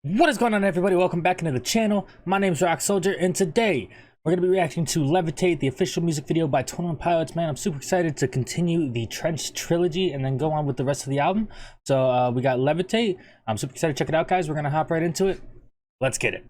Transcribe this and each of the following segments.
What is going on, everybody? Welcome back into the channel. My name is Rock Soldier, and today we're going to be reacting to Levitate, the official music video by 21 Pilots. Man, I'm super excited to continue the Trench trilogy and then go on with the rest of the album. So we got Levitate. I'm super excited to check it out, guys. We're going to hop right into it. Let's get it.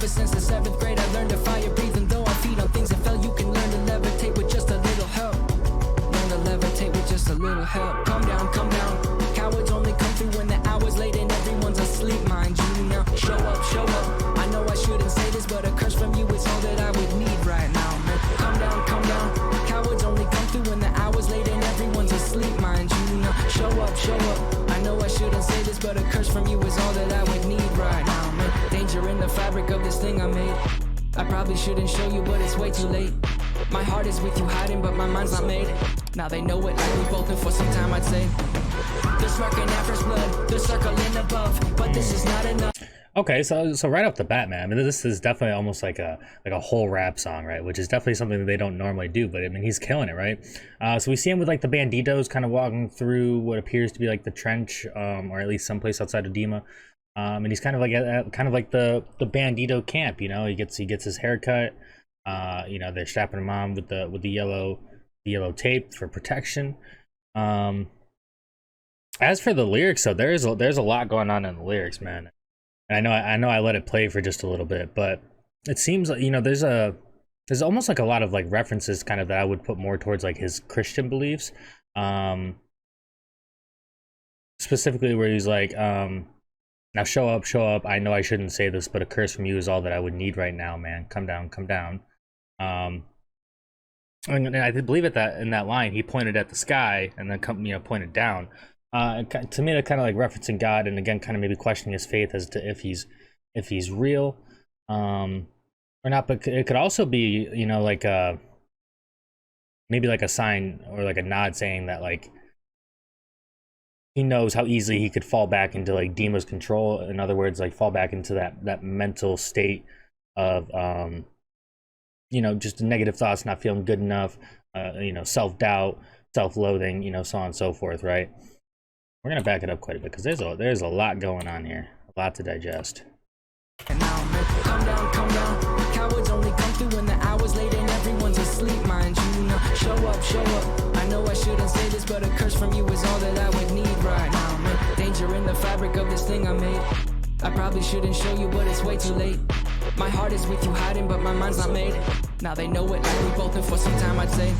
Since the 7th grade, I learned to fire breathing. Though I feed on things that fell, you can learn to levitate with just a little help. Learn to levitate with just a little help. Calm down, calm down. Cowards only come through when the hour's late and everyone's asleep, mind you. Now show up, show up. I know I shouldn't say this, but a curse from you is all that I would need right now, man. Calm down, calm down. Cowards only come through when the hour's late and everyone's asleep, mind you. Now show up, show up. I know I shouldn't say this, but a curse from you is all that I would need right now, man. Danger in the fabric of this thing I made. I probably shouldn't show you, but it's way too late. My heart is with you hiding, but my mind's not made. Now they know it like we both been for some time, I'd say. The smirking after blood, the circling above, but this is not enough. Okay, so right off the bat, man, I mean, this is definitely almost like a whole rap song, right? Which is definitely something that they don't normally do, but I mean, he's killing it, right? So we see him with like the Banditos kind of walking through what appears to be like the trench, or at least someplace outside of DEMA. And he's kind of like the Bandito camp, you know. He gets his haircut. You know, they're strapping him on with the yellow tape for protection. As for the lyrics, so there's a lot going on in the lyrics, man. And I know I let it play for just a little bit, but it seems like, you know, there's almost like a lot of like references kind of that I would put more towards like his Christian beliefs. Specifically where he's like, now show up. I know I shouldn't say this, but a curse from you is all that I would need right now, man. Come down, come down. And I believe in that line, he pointed at the sky and then pointed down. To me, that kind of like referencing God, and again, kind of maybe questioning his faith as to if he's real, or not. But it could also be, you know, like maybe like a sign or like a nod saying that like he knows how easily he could fall back into like DEMA's control. In other words, like fall back into that mental state of you know, just negative thoughts, not feeling good enough, you know, self-doubt, self-loathing, you know, so on and so forth, right? We're gonna back it up quite a bit because there's a lot going on here, a lot to digest. And now, man, calm down. Cowards only come through when the hour's late and everyone's asleep, mind you. Now show up. I know I shouldn't say this, but a curse from you is all that I would need right now, man. Danger in the fabric of this thing I made. I probably shouldn't show you, but it's way too late. My heart is with you hiding, but my mind's not made. Now they know it like we both been for some time, I'd say.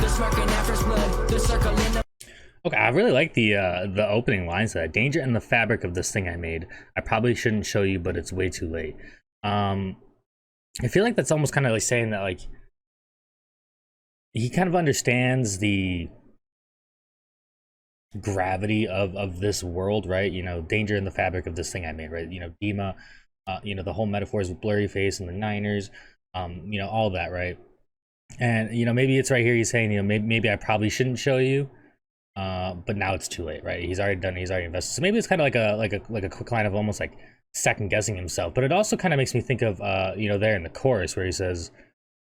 The smirking after blood, the circling the. Okay, I really like the opening lines of that. Danger in the fabric of this thing I made. I probably shouldn't show you, but it's way too late. I feel like that's almost kind of like saying that like he kind of understands the gravity of this world, right? You know, danger in the fabric of this thing I made, right? You know, DEMA, you know, the whole metaphors with blurry face and the Niners, you know, all that, right? And you know, maybe it's right here he's saying, you know, maybe I probably shouldn't show you. But now it's too late, right? He's already done it, he's already invested. So maybe it's kind of like a quick line of almost like second guessing himself. But it also kind of makes me think of you know, there in the chorus where he says,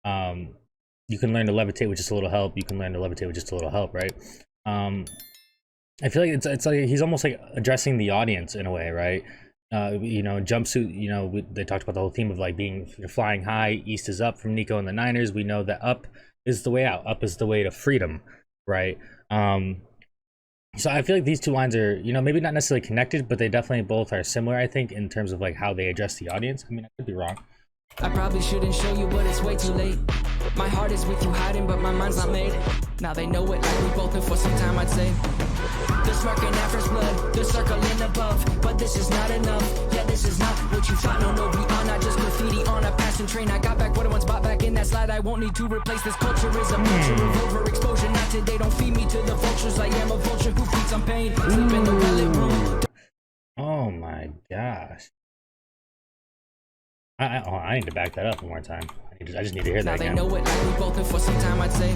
you can learn to levitate with just a little help. You can learn to levitate with just a little help, right? I feel like it's like he's almost like addressing the audience in a way, right? You know, jumpsuit, you know, they talked about the whole theme of like flying high, east is up from Nico and the Niners. We know that up is the way out, up is the way to freedom, right? So I feel like these two lines are, you know, maybe not necessarily connected, but they definitely both are similar, I think, in terms of like how they address the audience. I mean, I could be wrong. I probably shouldn't show you, but it's way too late. My heart is with you hiding, but my mind's not made. Now they know it like we both been for some time, I'd say. The smirking after blood, the circling above, but this is not enough. Yeah, this is not what you thought. No, we are not just graffiti on a passing train. I got back what I once bought back in that slide. I won't need to replace this culture. Is a culture of overexposure. Not today, don't feed me to the vultures. I am a vulture who feeds on pain. Sleep in the relic room. my gosh. I need to back that up one more time. I just need to hear that again. Now they know it like we both been for some time, I'd say.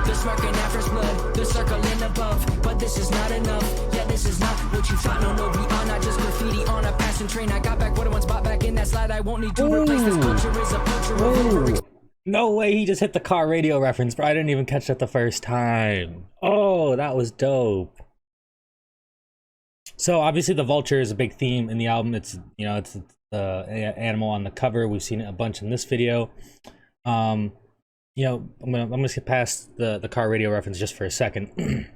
They're smirking at first blood, they're circling above, but this is not enough. Yeah, this is not what you thought. No, we are not just graffiti on a passing train. I got back what I once bought back in that slide. I won't need to replace this culture is a culture of no way, he just hit the car radio reference, bro. I didn't even catch that the first time. Oh, that was dope. So obviously the vulture is a big theme in the album. It's, you know, it's the animal on the cover. We've seen it a bunch in this video. You know, I'm gonna skip past the car radio reference just for a second.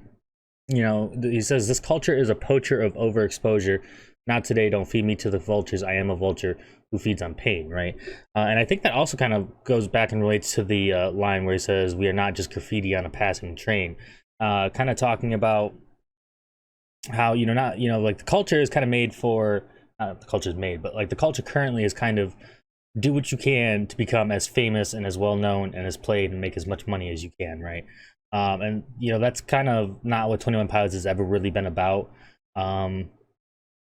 You know, he says this culture is a poacher of overexposure. Not today, don't feed me to the vultures. I am a vulture who feeds on pain, right? And I think that also kind of goes back and relates to the line where he says we are not just graffiti on a passing train. Kind of talking about how, you know, not, you know, like the culture is kind of made for, the culture is made, but like the culture currently is kind of do what you can to become as famous and as well known and as played and make as much money as you can, right? And you know, that's kind of not what 21 Pilots has ever really been about.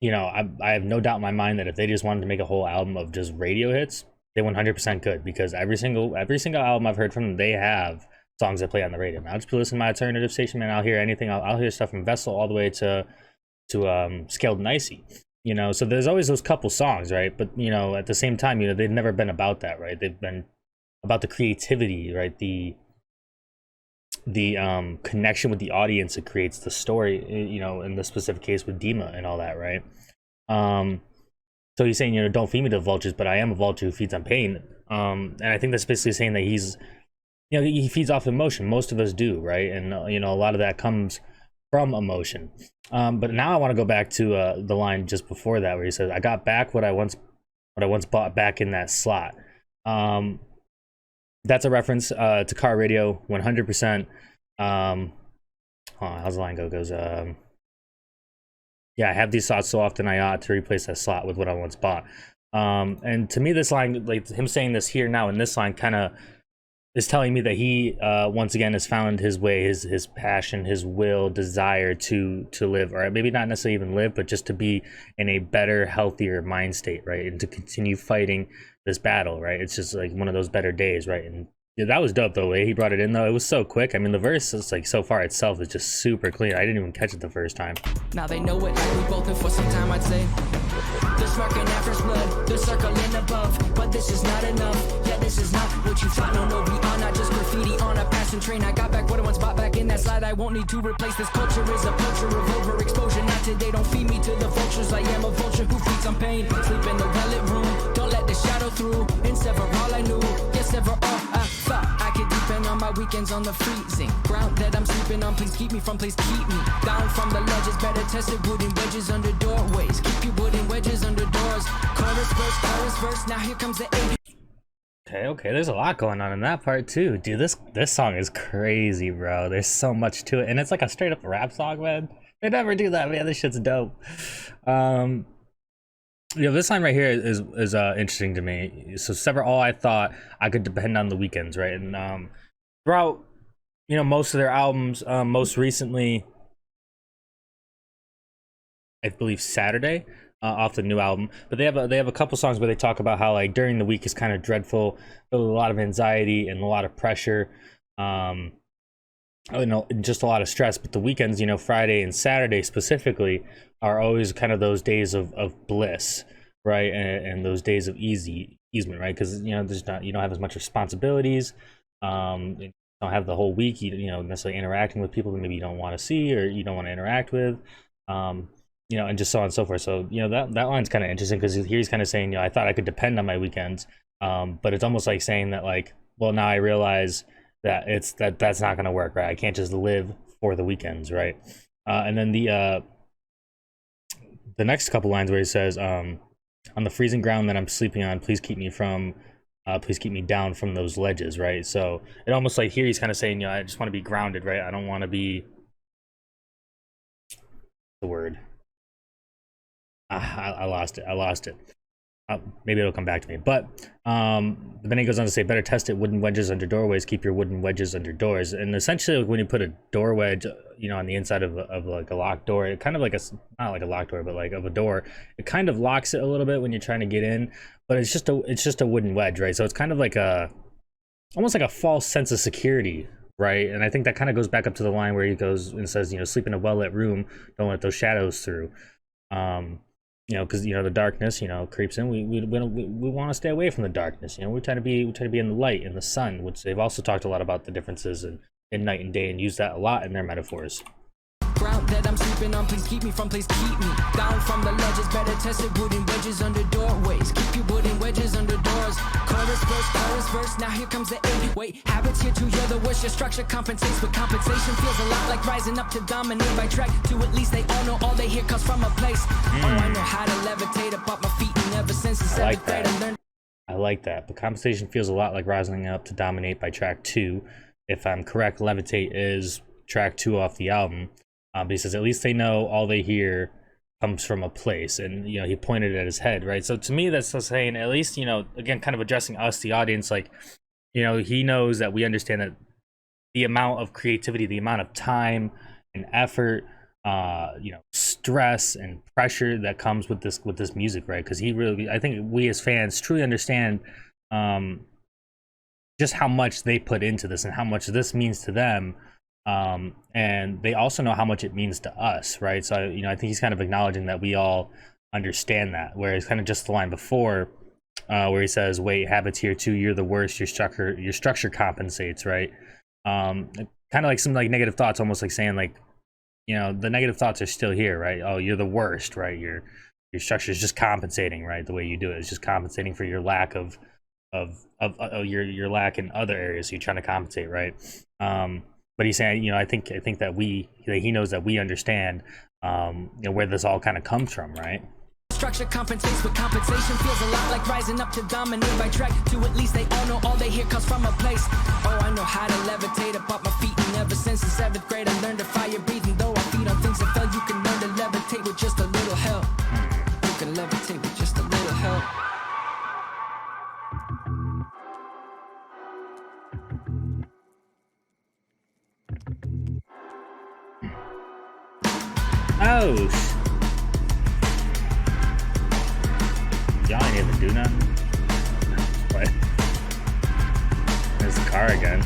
You know, I have no doubt in my mind that if they just wanted to make a whole album of just radio hits, they 100% could, because every single album I've heard from them, they have songs that play on the radio. I'll just listen to my alternative station, man. I'll hear anything. I'll hear stuff from Vessel all the way to Scaled and Icy. You know, so there's always those couple songs, right? But you know, at the same time, you know, they've never been about that, right? They've been about the creativity, right? The connection with the audience that creates the story, you know, in the specific case with DEMA and all that, right? So he's saying, you know, don't feed me to vultures, but I am a vulture who feeds on pain. And I think that's basically saying that he's, you know, he feeds off emotion. Most of us do, right? And you know, a lot of that comes from emotion. But now I want to go back to the line just before that where he says, I got back what I once bought back in that slot. That's a reference to car radio 100%. How's the line go? Goes, yeah, I have these thoughts so often I ought to replace that slot with what I once bought. And to me, this line, like him saying this here now in this line, kind of is telling me that he once again has found his way, his passion, his will, desire to live, or maybe not necessarily even live, but just to be in a better, healthier mind state, right? And to continue fighting this battle, right? It's just like one of those better days, right? And yeah, that was dope, the way he brought it in, though. It was so quick. I mean, the verse is like so far itself is just super clean. I didn't even catch it the first time. Now they know it like we both been for some time, I'd say. They're smirking at first blood, they're circling above, but this is not enough. Yeah, this is not what you thought. No, we are not just graffiti on a passing train. I got back what I once bought back in that slide. I won't need to replace this culture is a culture of overexposure. Not today, don't feed me to the vultures. I am a vulture who feeds on pain. Sleep in the well-lit room, don't let the shadow through. And sever all I knew, yes, sever all I thought. I could depend on my weekends on the freezing ground that I'm sleeping on. Please keep me from, please keep me down from the ledges. Better tested wooden wedges under doorways. Keep you wooden wedges under doors. Chorus verse, now here comes the 80s. Okay, there's a lot going on in that part too. Dude, this song is crazy, bro. There's so much to it. And it's like a straight up rap song, man. They never do that, man. This shit's dope. You know, this line right here is interesting to me. So sever all I thought I could depend on the weekends, right? And throughout, you know, most of their albums, most recently, I believe Saturday, off the new album, but they have a couple songs where they talk about how like during the week is kind of dreadful, a lot of anxiety and a lot of pressure, you know, just a lot of stress. But the weekends, you know, Friday and Saturday specifically, are always kind of those days of bliss, right? And those days of easement, right? Because you know, you don't have as much responsibilities. You don't have the whole week, you know, necessarily interacting with people that maybe you don't want to see or you don't want to interact with. You know, and just so on and so forth. So, you know, that line's kind of interesting because here he's kind of saying, you know, I thought I could depend on my weekends. But it's almost like saying that, like, well, now I realize that that's not going to work, right? I can't just live for the weekends, right? And then the next couple lines where he says, on the freezing ground that I'm sleeping on, please keep me down from those ledges, right? So it almost like here he's kind of saying, you know, I just want to be grounded, right? I don't want to be the word. I lost it. maybe it'll come back to me. But then he goes on to say, better test it wooden wedges under doorways, keep your wooden wedges under doors. And essentially, like, when you put a door wedge, you know, on the inside of like a locked door, it kind of like not like a locked door, but like of a door, it kind of locks it a little bit when you're trying to get in. But it's just a wooden wedge, right? So it's kind of like almost like a false sense of security, right? And I think that kind of goes back up to the line where he goes and says, you know, sleep in a well-lit room, don't let those shadows through. You know, because, you know, the darkness, you know, creeps in. We want to stay away from the darkness. You know, we try to be in the light, in the sun, which they've also talked a lot about the differences in night and day, and use that a lot in their metaphors. Ground that I'm sleeping on, please keep me from, please keep me down from the ledges. Better test it, wooden wedges under doorways. Keep your wooden wedges under doors. Chorus verse, now here comes the 8. Wait, habits here too, you're the worst. Your structure compensates, but compensation feels a lot like rising up to dominate by track. To at least they all know all they hear comes from a place. Oh, I know how to levitate up my feet, and ever since the 7th grade I learned. I like that, but compensation feels a lot like rising up to dominate by track 2. If I'm correct, Levitate is track 2 off the album. But he says at least they know all they hear comes from a place, and, you know, he pointed at his head, right? So to me, that's saying at least, you know, again, kind of addressing us, the audience, like, you know, he knows that we understand that the amount of creativity, the amount of time and effort, you know, stress and pressure that comes with this music, right? Because he really, I think we as fans truly understand just how much they put into this and how much this means to them. And they also know how much it means to us, right? So, you know, I think he's kind of acknowledging that we all understand that, whereas kind of just the line before, where he says, wait, habits here too, you're the worst, your structure compensates, right? Kind of like some like negative thoughts, almost like saying, like, you know, the negative thoughts are still here, right? Oh, you're the worst, right? Your structure is just compensating, right? The way you do it is just compensating for your lack of your lack in other areas. So you're trying to compensate, right? But he's saying, you know, I think that he knows that we understand, you know, where this all kind of comes from, right? Structure compensates, but compensation feels a lot like rising up to dominate by track. To at least they all know all they hear comes from a place. Oh, I know how to levitate up my feet, and ever since the 7th grade I learned to fire breathing. Though I feed on things that fell, you can learn to levitate with just a little help. You can levitate with just a little help. Oh, y'all ain't even do nothing. What? There's the car again.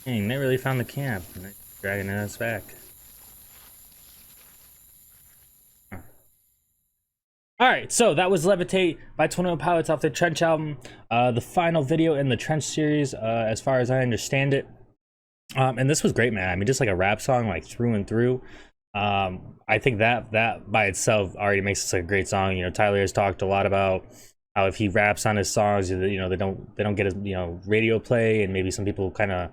Dang, they really found the camp. They're dragging us back. Alright, so that was Levitate by 21 Pilots off their Trench album. The final video in the Trench series, as far as I understand it. And this was great, man. I mean, just like a rap song, like through and through. I think that by itself already makes this like a great song. You know, Tyler has talked a lot about how if he raps on his songs, you know, they don't get a, you know, radio play, and maybe some people kind of,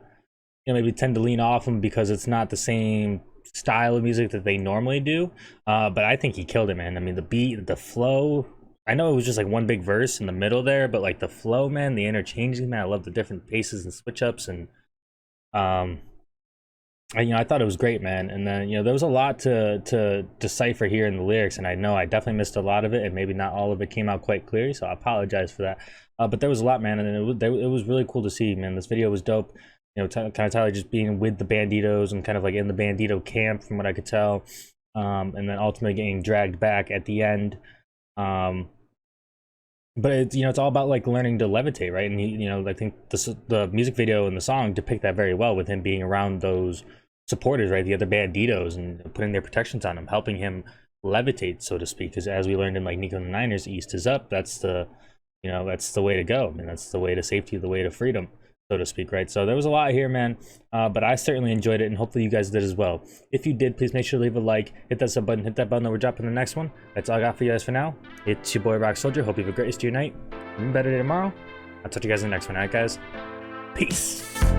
you know, maybe tend to lean off him because it's not the same style of music that they normally do. But I think he killed it, man. I mean, the beat, the flow, I know it was just like one big verse in the middle there, but like the flow, man, the interchanging, man, I love the different paces and switch ups, and you know, I thought it was great, man. And then, you know, there was a lot to decipher here in the lyrics, and I know I definitely missed a lot of it, and maybe not all of it came out quite clearly, so I apologize for that. But there was a lot, man, and it was really cool to see, man. This video was dope. You know, kind of Tyler just being with the Banditos and kind of like in the Bandito camp, from what I could tell, and then ultimately getting dragged back at the end. But it's, you know, it's all about like learning to levitate, right? And you know, I think the music video and the song depict that very well, with him being around those supporters, right? The other Banditos, and putting their protections on him, helping him levitate, so to speak. Because as we learned in like Nico and the Niners, East is up. That's the, you know, that's the way to go. I mean, that's the way to safety, the way to freedom, so to speak, right? So there was a lot here, man, but I certainly enjoyed it, and hopefully you guys did as well. If you did, please make sure to leave a like, hit that sub button, hit that button that we're dropping the next one. That's all I got for you guys for now. It's your boy Rock Soldier. Hope you have a great rest of your night. Even better day tomorrow. I'll talk to you guys in the next one. All right, guys? Peace.